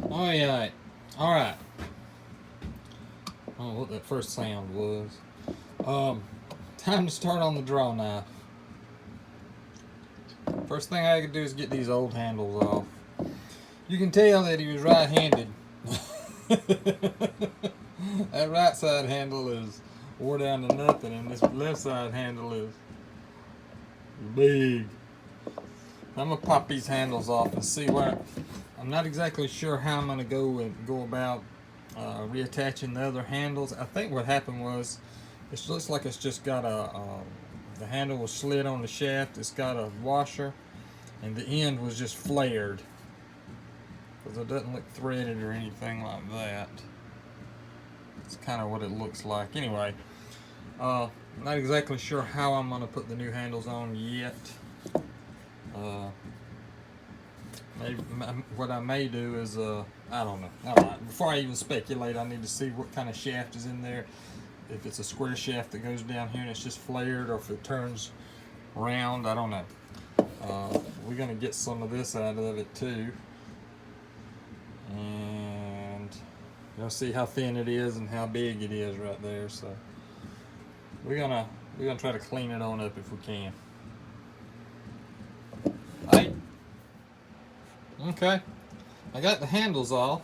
Oh yeah. All right. I don't know what that first sound was. Time to start on the draw knife. First thing I could do is get these old handles off. You can tell that he was right-handed. That right side handle is wore down to nothing, and this left side handle is big. I'm gonna pop these handles off and see where. I'm not exactly sure how I'm gonna go about reattaching the other handles. I think what happened was it looks like it's just got the handle was slid on the shaft. It's got a washer, and the end was just flared because it doesn't look threaded or anything like that. It's kind of what it looks like. Anyway, not exactly sure how I'm gonna put the new handles on yet. Maybe what I may do is I don't know. All right, before I even speculate, I need to see what kind of shaft is in there. If it's a square shaft that goes down here and it's just flared, or if it turns round, I don't know. We're gonna get some of this out of it too, and you'll see how thin it is and how big it is right there. So we're gonna try to clean it on up if we can. Right. Okay, I got the handles off,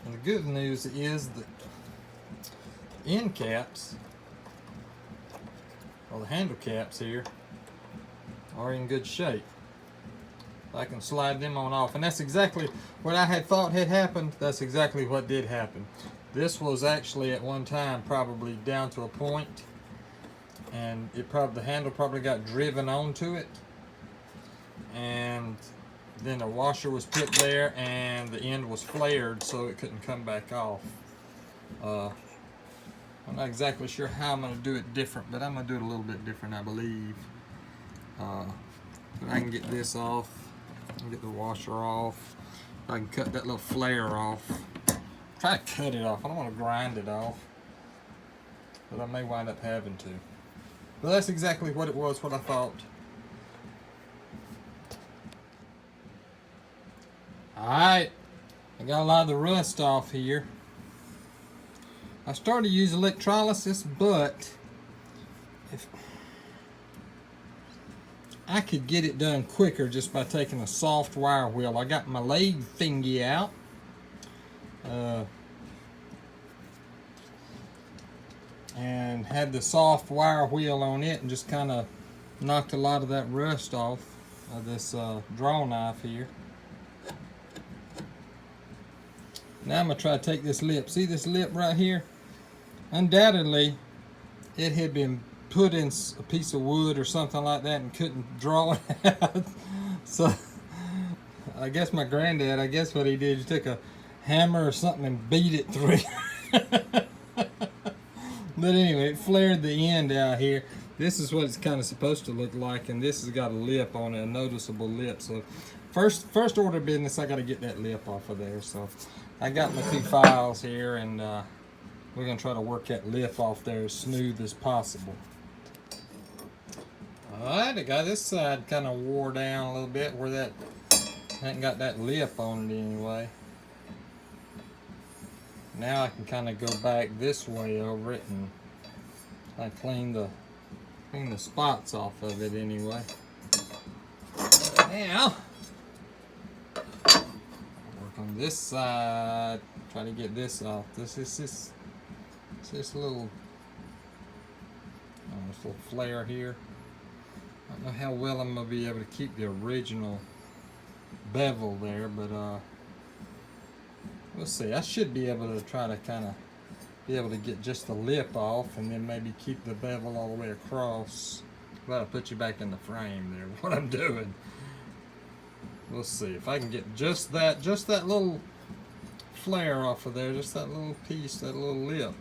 and the good news is that end caps, or the handle caps here, are in good shape. I can slide them on off, and that's exactly what I had thought had happened. That's exactly what did happen. This was actually at one time probably down to a point, and the handle probably got driven onto it, and then the washer was put there and the end was flared, so it couldn't come back off. I'm not exactly sure how I'm going to do it different, but I'm going to do it a little bit different, I believe. But I can get this off, I can get the washer off, I can cut that little flare off. Try to cut it off, I don't want to grind it off, but I may wind up having to. But that's exactly what it was, what I thought. Alright, I got a lot of the rust off here. I started to use electrolysis, but if I could get it done quicker just by taking a soft wire wheel. I got my lathe thingy out. And had the soft wire wheel on it and just kind of knocked a lot of that rust off of this draw knife here. Now I'm going to try to take this lip. See this lip right here? Undoubtedly, it had been put in a piece of wood or something like that and couldn't draw it out. So, I guess my granddad, what he did, he took a hammer or something and beat it through. But anyway, it flared the end out here. This is what it's kind of supposed to look like, and this has got a lip on it, a noticeable lip. So, first order of business, I got to get that lip off of there. So, I got my 2 files here, and we're going to try to work that lip off there as smooth as possible. Alright, I got this side kind of wore down a little bit where that hadn't got that lip on it anyway. Now I can kind of go back this way over it and I clean the spots off of it anyway. Now, work on this side, try to get this off. This little flare here. I don't know how well I'm going to be able to keep the original bevel there, but we'll see. I should be able to try to kind of be able to get just the lip off and then maybe keep the bevel all the way across. That'll put you back in the frame there, what I'm doing. We'll see if I can get just that little flare off of there, just that little piece, that little lip.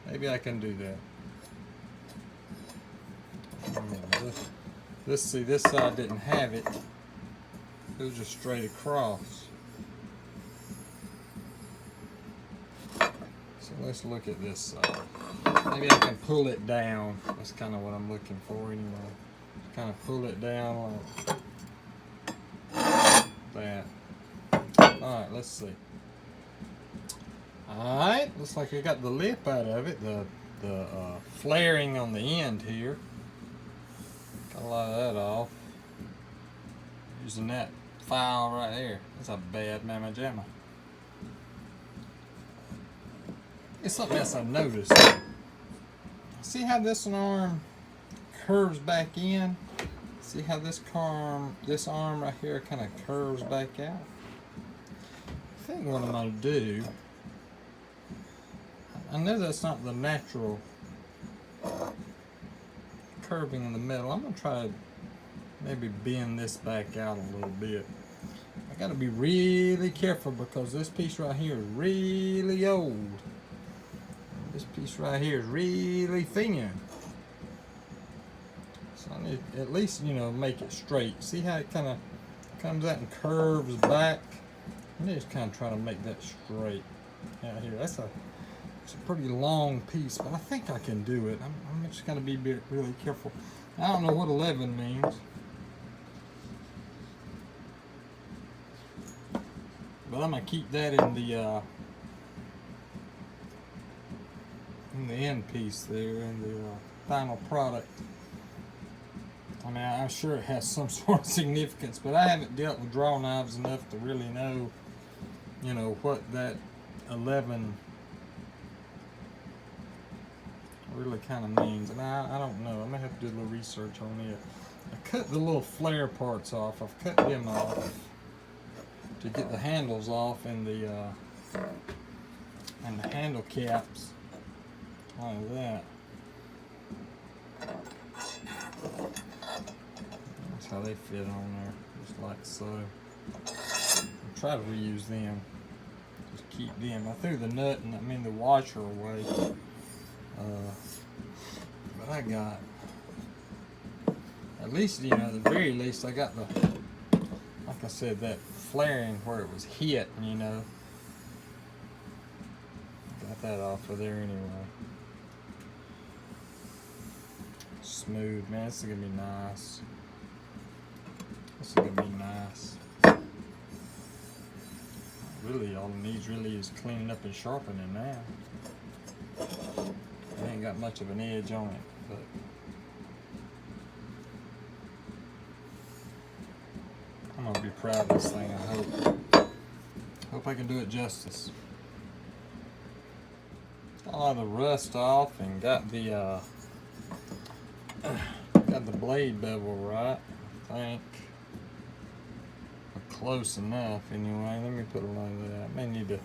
Maybe I can do that. This side didn't have it. It was just straight across. So let's look at this side. Maybe I can pull it down. That's kind of what I'm looking for anyway. Kind of pull it down like that. Alright. right, let's see. Alright, looks like I got the lip out of it, the flaring on the end here. Got a lot of that off. Using that file right there. That's a bad mamma jamma. It's something else I've noticed. See how this arm curves back in? See how this arm right here kind of curves back out? I think what I'm going to do, I know that's not the natural curving in the middle. I'm going to try to maybe bend this back out a little bit. I got to be really careful because this piece right here is really old. This piece right here is really thin. So I need to at least, make it straight. See how it kind of comes out and curves back? I'm just kind of trying to make that straight out here. It's a pretty long piece, but I think I can do it. I'm just going to be really careful. I don't know what 11 means. But I'm going to keep that in the end piece there, in the final product. I mean, I'm sure it has some sort of significance, but I haven't dealt with draw knives enough to really know, what that 11 really kind of means. And I don't know. I may have to do a little research on it. I cut the little flare parts off. I've cut them off to get the handles off and the handle caps. Like that. That's how they fit on there, just like so. I'll try to reuse them. Just keep them. I threw the nut and the washer away. But I got, at least, at the very least, I got like I said, that flaring where it was hit, Got that off of there anyway. Smooth, man. This is gonna be nice. This is gonna be nice. Really, all it needs is cleaning up and sharpening now. It ain't got much of an edge on it, but I'm gonna be proud of this thing. I hope I can do it justice. Got a lot of the rust off and got the blade bevel right, I think. Close enough anyway. Let me put it like that. I may need to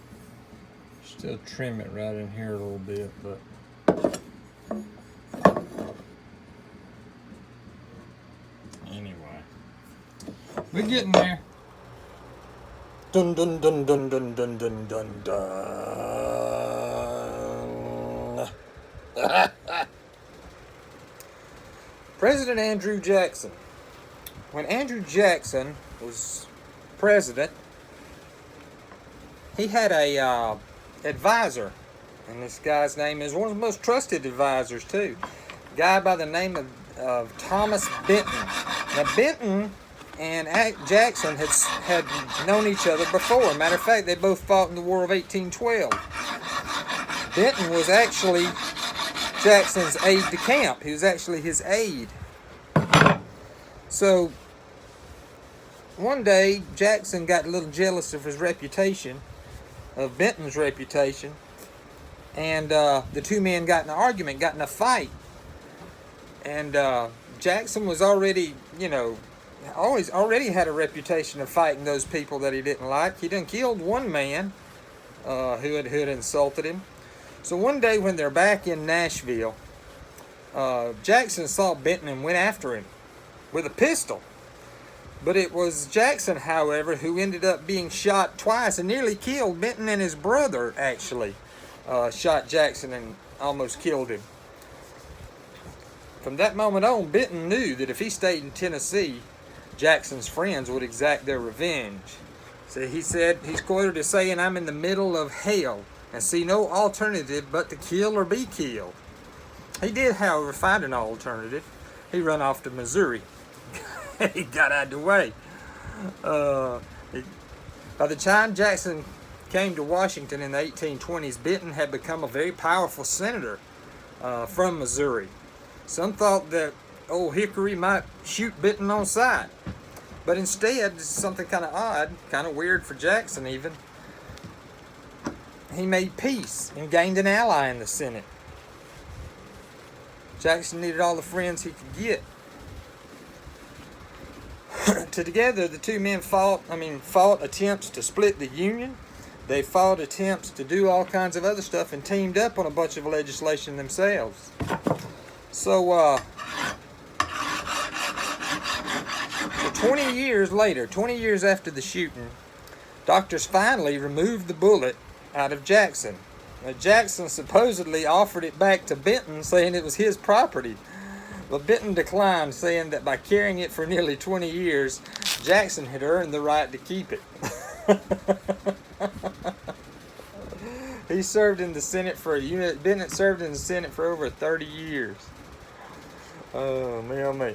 still trim it right in here a little bit, but anyway, we're getting there. Dun dun dun dun dun dun dun dun dun. President Andrew Jackson. When Andrew Jackson was president, he had a advisor, and this guy's name is one of the most trusted advisors too. A guy by the name of Thomas Benton. Now Benton and Jackson had known each other before. Matter of fact, they both fought in the War of 1812. Benton was actually Jackson's aide-de-camp. He was actually his aide. So one day, Jackson got a little jealous of his reputation, of Benton's reputation, and the two men got in an argument, got in a fight. And Jackson was already, already had a reputation of fighting those people that he didn't like. He done killed one man who had insulted him. So one day when they're back in Nashville, Jackson saw Benton and went after him with a pistol. But it was Jackson, however, who ended up being shot twice and nearly killed Benton, and his brother actually shot Jackson and almost killed him. From that moment on, Benton knew that if he stayed in Tennessee, Jackson's friends would exact their revenge. So he said, he's quoted as saying, "I'm in the middle of hell and see no alternative but to kill or be killed." He did, however, find an alternative. He run off to Missouri. He got out of the way. By the time Jackson came to Washington in the 1820s, Benton had become a very powerful senator from Missouri. Some thought that old Hickory might shoot Benton on sight, but instead, this is something kind of odd, kind of weird for Jackson even, he made peace and gained an ally in the Senate. Jackson needed all the friends he could get. Together, the two men fought attempts to split the Union. They fought attempts to do all kinds of other stuff and teamed up on a bunch of legislation themselves. So, 20 years later, 20 years after the shooting, doctors finally removed the bullet out of Jackson. Now, Jackson supposedly offered it back to Benton, saying it was his property. But Benton declined, saying that by carrying it for nearly 20 years, Jackson had earned the right to keep it. He served in the Senate Benton served in the Senate for over 30 years. Oh, me, oh, me.